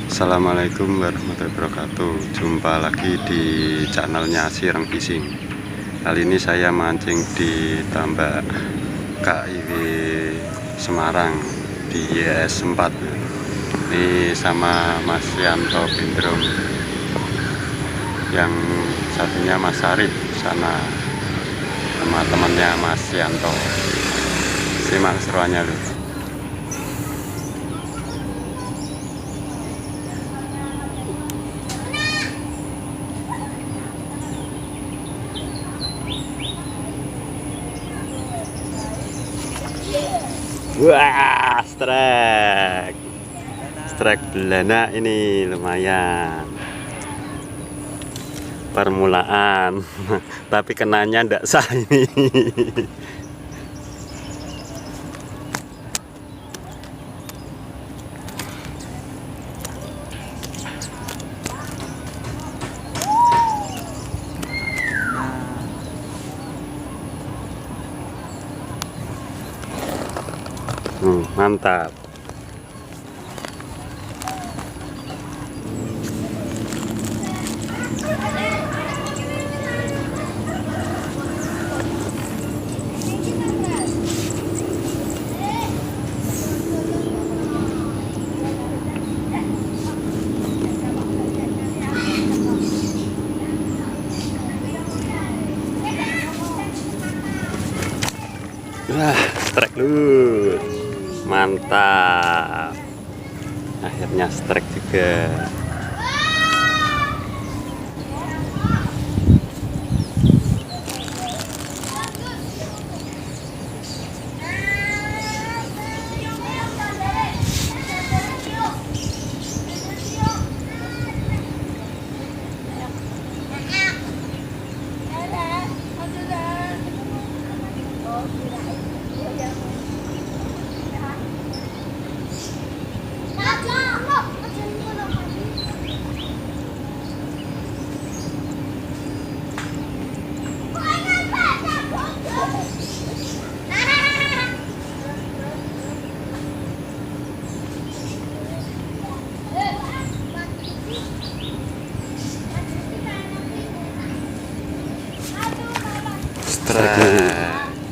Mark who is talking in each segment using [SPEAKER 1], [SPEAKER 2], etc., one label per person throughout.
[SPEAKER 1] Assalamualaikum warahmatullahi wabarakatuh. Jumpa lagi di channelnya Sireng Fishing. Kali ini saya mancing di tambak KIW Semarang di YS 4. Ini sama Mas Yanto Bindrom, yang satunya Mas Arif sana sama temannya Mas Yanto. Simak seruannya loh. Wah, strike belana ini lumayan. Permulaan, tapi kenanya ndak sah ini. Mantap. Wah, strike lu. Mantap. Akhirnya strike juga.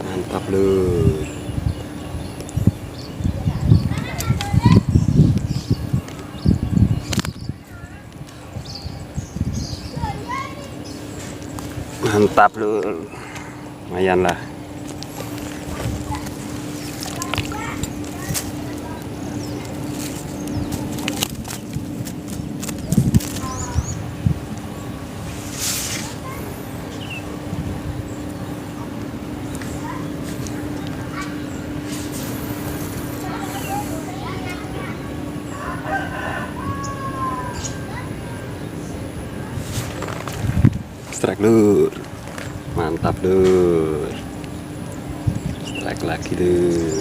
[SPEAKER 1] Mantap lur. Mantap lur, lumayan lah. Strike lur, mantap lur. Strike lagi lur.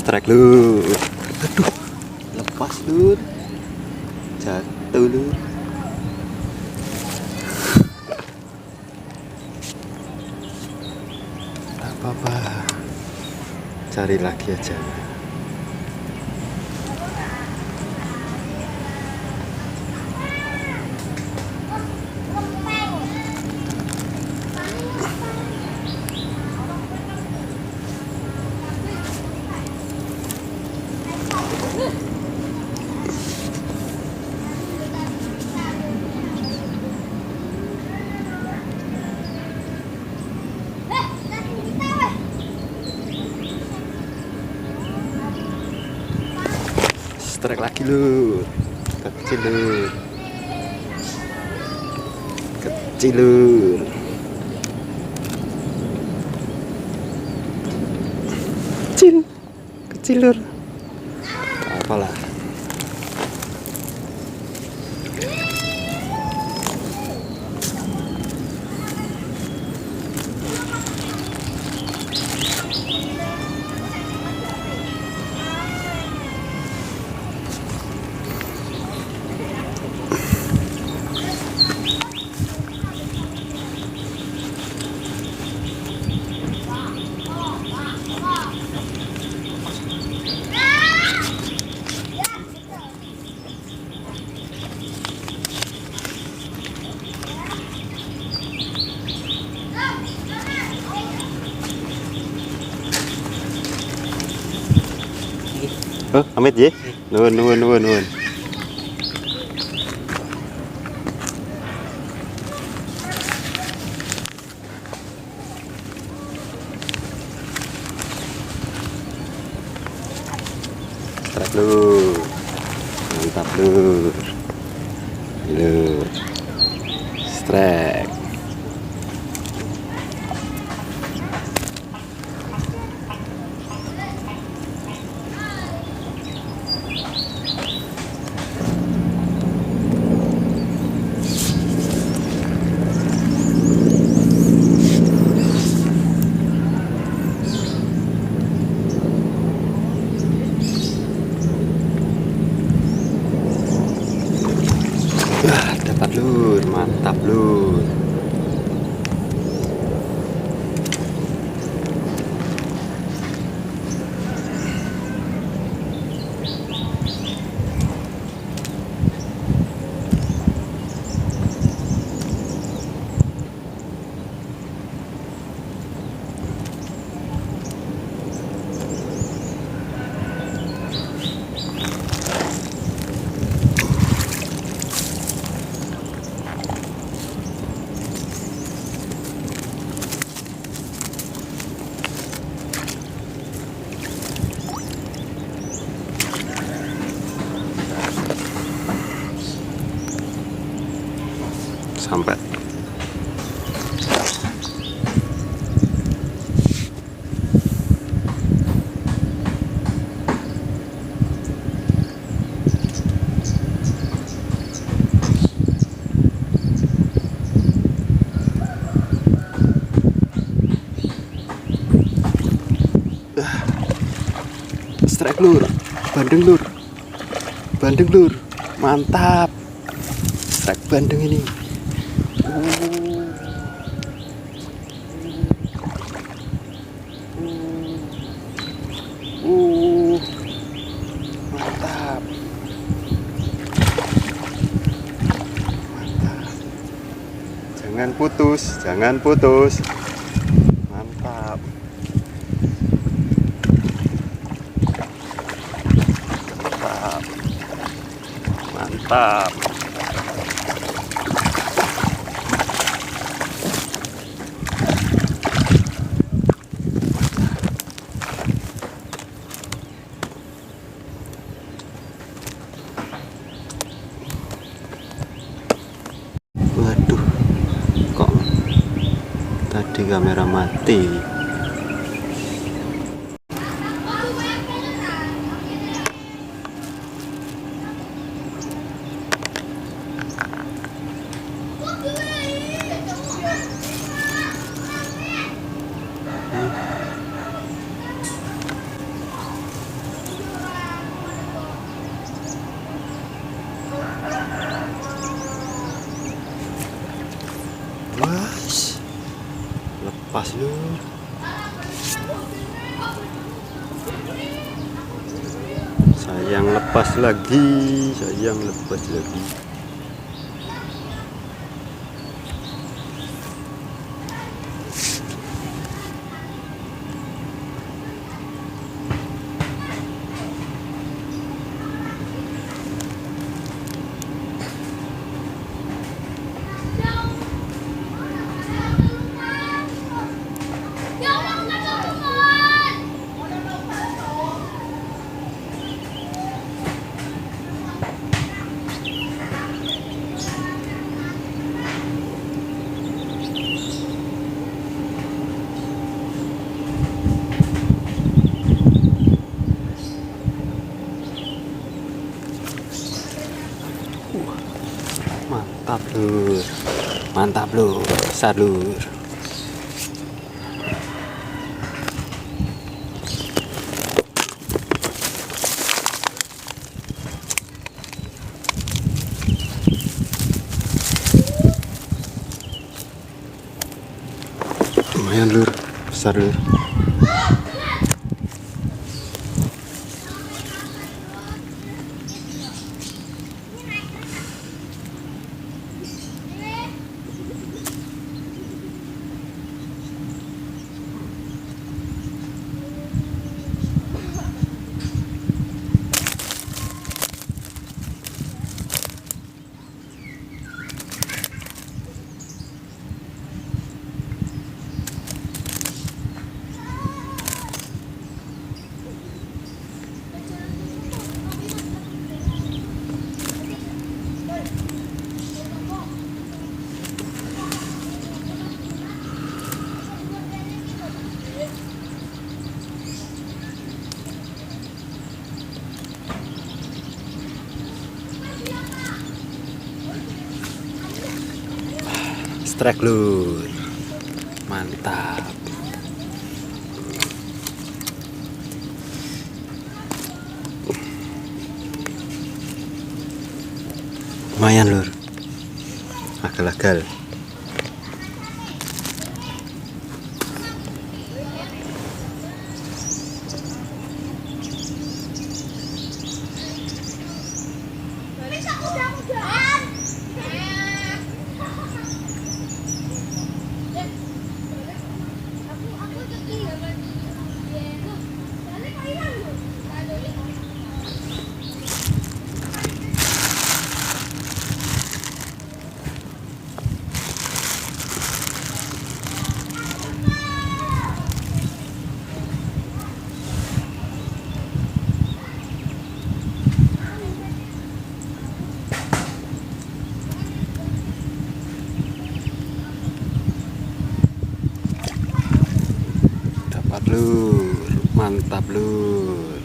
[SPEAKER 1] Strike lur. Aduh, lepas lur. Jatuh lur. Apa-apa, cari lagi aja. Strike lagi lu, kecil lu, kecil lu, kecil, kecil lur, apalah. Oh, amit ya? Nuwun, nuwun, nuwun, nuwun. Strike lur, mantap lur, lur, strike. Dapat lur, mantap lur. Sampai strike lur, bandeng lur, bandeng lur, mantap. Strike bandeng ini. Mantap. Mantap. Jangan putus, jangan putus. Mantap. Mantap. Mantap. Waduh, kok tadi kamera mati. Was, lepas lur. Sayang lepas lagi, sayang lepas lagi. Mantap lur, mantap lur, sadlur. Lumayan lur, besar lur. Strike lur, mantap. Lumayan lur, agal-agal. Dapat lur, mantap lur.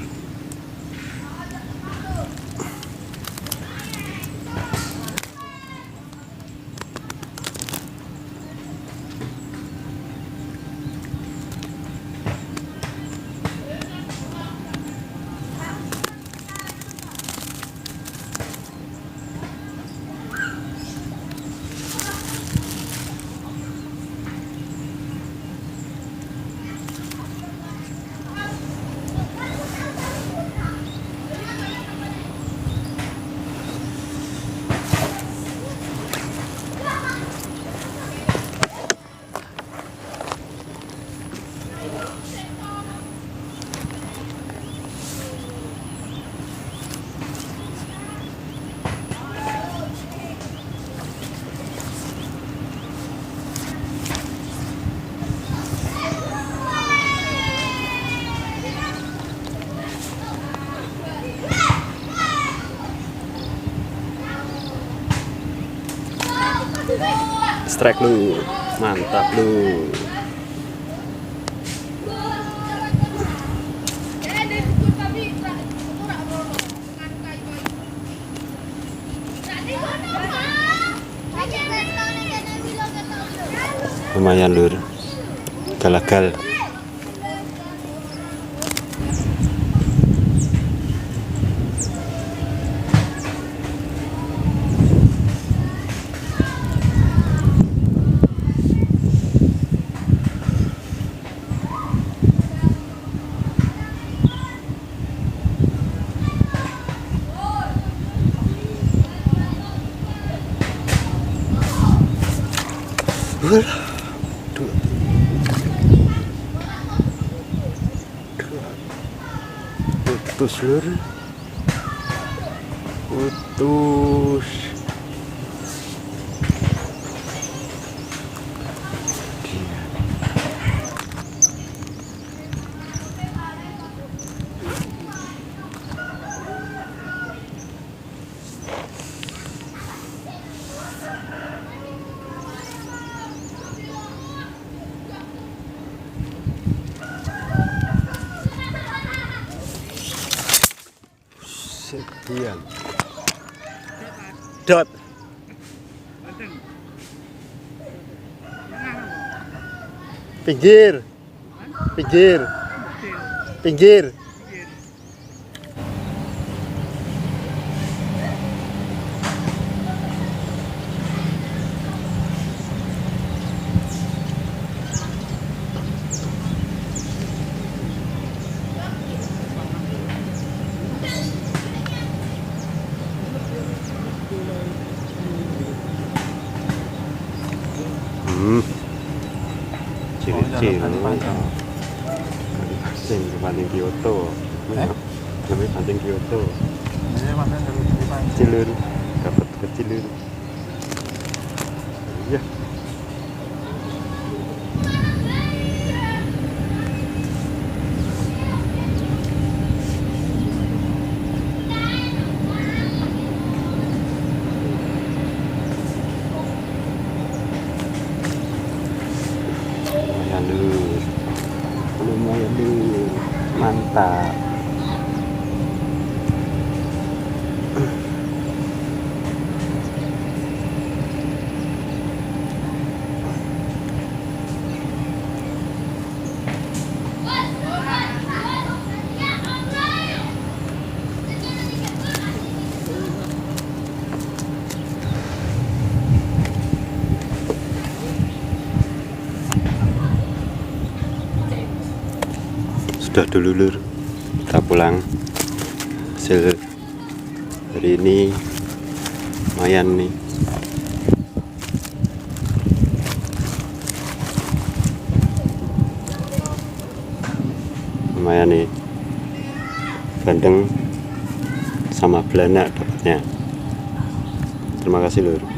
[SPEAKER 1] Strike lu, mantap lu. Lumayan lur, gagal. Putus lur, putus. Sekian dot Pinggir. Pinggir. Pinggir. Cil-cil pancing pancing Kyoto namanya pancing Kyoto cilur dapat kecilur iya. Lumayan dulu, mantap. Sudah dulu lur, kita pulang. Hasil hari ini lumayan nih. Lumayan nih, bandeng sama belana dapatnya. Terima kasih lur.